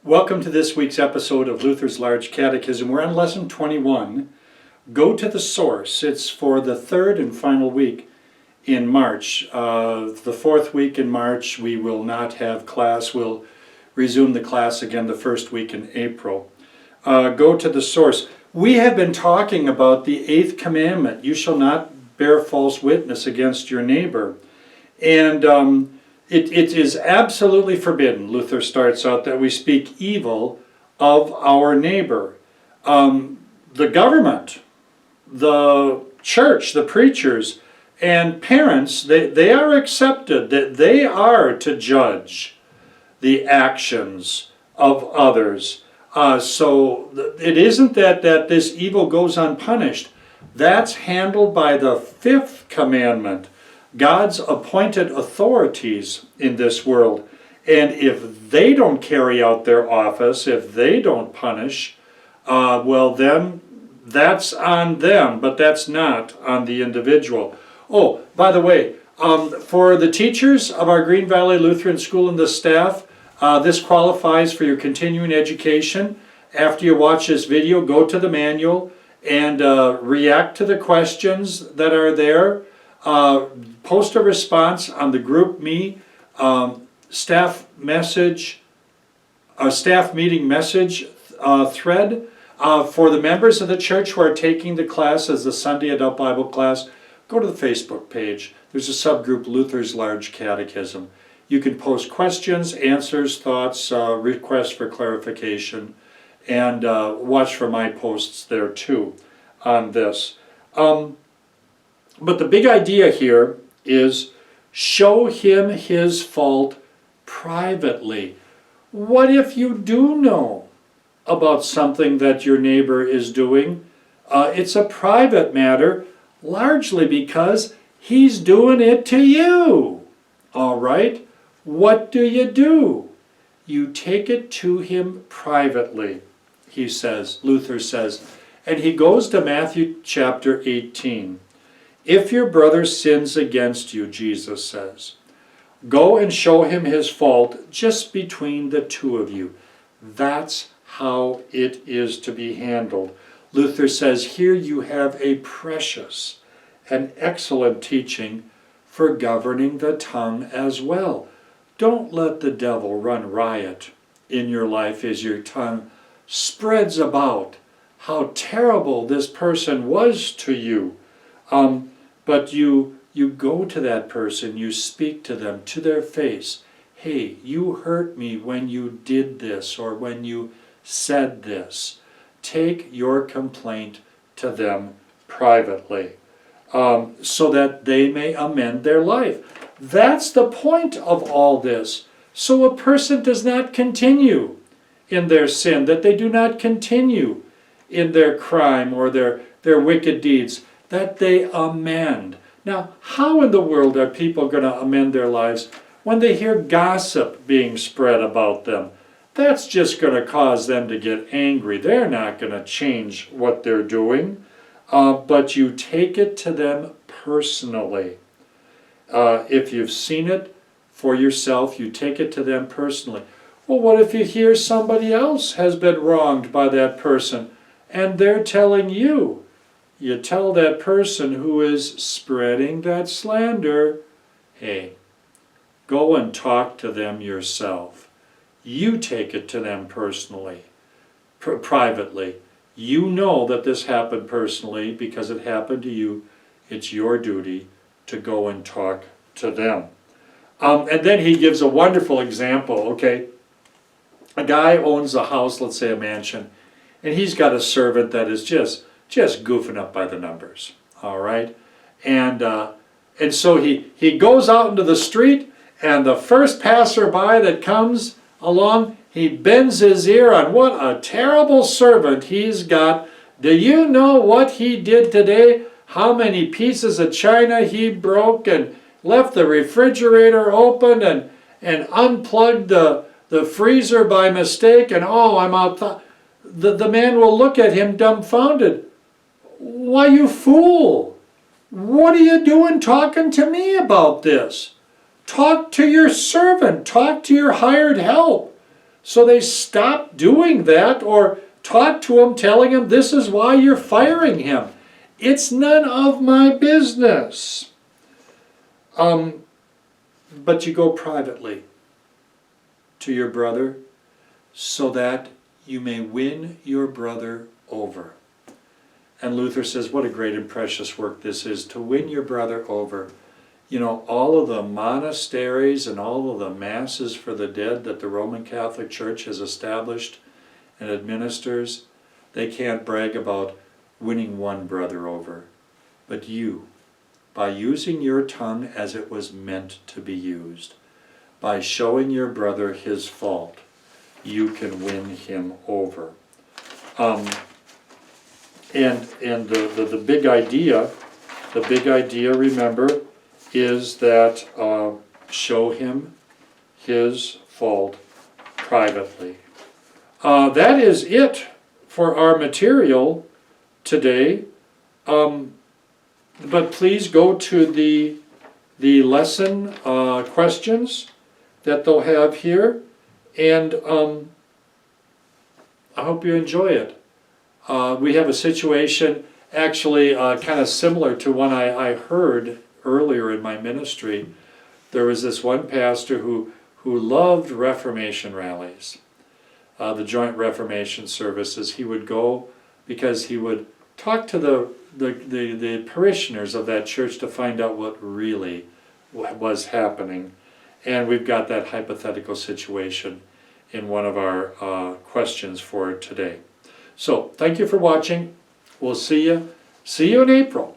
Welcome to this week's episode of Luther's Large Catechism. We're on Lesson 21. Go to the source. It's for the third and final week in March. The fourth week in March we will not have class. We'll resume the class again the first week in April. Go to the source. We have been talking about the eighth commandment. You shall not bear false witness against your neighbor. And it is absolutely forbidden, Luther starts out, that we speak evil of our neighbor. The government, the church, the preachers, and parents, they are accepted, that they are to judge the actions of others. So it isn't that this evil goes unpunished. That's handled by the fifth commandment. God's appointed authorities in this world, and if they don't carry out their office, if they don't punish, well then that's on them, but that's not on the individual. Oh, by the way, for the teachers of our Green Valley Lutheran School and the staff, this qualifies for your continuing education. After you watch this video, go to the manual and react to the questions that are there. Post a response on the GroupMe staff meeting message thread. For the members of the church who are taking the class as the Sunday Adult Bible class, go to the Facebook page. There's a subgroup, Luther's Large Catechism. You can post questions, answers, thoughts, requests for clarification, and watch for my posts there too on this. But the big idea here is show him his fault privately. What if you do know about something that your neighbor is doing? It's a private matter, largely because he's doing it to you. All right? What do? You take it to him privately, he says, Luther says. And he goes to Matthew chapter 18. If your brother sins against you, Jesus says, go and show him his fault just between the two of you. That's how it is to be handled. Luther says here you have a precious and excellent teaching for governing the tongue as well. Don't let the devil run riot in your life as your tongue spreads about how terrible this person was to you. But you go to that person, you speak to them, to their face. Hey, you hurt me when you did this or when you said this. Take your complaint to them privately so that they may amend their life. That's the point of all this. So a person does not continue in their sin, that they do not continue in their crime or their wicked deeds, that they amend. Now, how in the world are people going to amend their lives when they hear gossip being spread about them? That's just going to cause them to get angry. They're not going to change what they're doing, but you take it to them personally. If you've seen it for yourself, you take it to them personally. Well, what if you hear somebody else has been wronged by that person and they're telling you? You tell that person who is spreading that slander, hey, go and talk to them yourself. You take it to them personally, privately. You know that this happened personally because it happened to you. It's your duty to go and talk to them. And then he gives a wonderful example, okay? A guy owns a house, let's say a mansion, and he's got a servant that is just goofing up by the numbers, all right? And so he goes out into the street, and the first passerby that comes along, he bends his ear on what a terrible servant he's got. Do you know what he did today? How many pieces of china he broke and left the refrigerator open and unplugged the freezer by mistake, and oh, I'm out. The man will look at him dumbfounded. Why, you fool! What are you doing talking to me about this? Talk to your servant. Talk to your hired help. So they stopped doing that or talked to him telling him, this is why you're firing him. It's none of my business. But you go privately to your brother so that you may win your brother over. And Luther says, what a great and precious work this is, to win your brother over. You know, all of the monasteries and all of the masses for the dead that the Roman Catholic Church has established and administers, they can't brag about winning one brother over. But you, by using your tongue as it was meant to be used, by showing your brother his fault, you can win him over. And the big idea, remember, is that show him his fault privately. That is it for our material today. But please go to the lesson questions that they'll have here, and I hope you enjoy it. We have a situation actually kind of similar to one I heard earlier in my ministry. There was this one pastor who loved Reformation rallies, the joint Reformation services. He would go because he would talk to the parishioners of that church to find out what really was happening. And we've got that hypothetical situation in one of our questions for today. So, thank you for watching. We'll see you in April.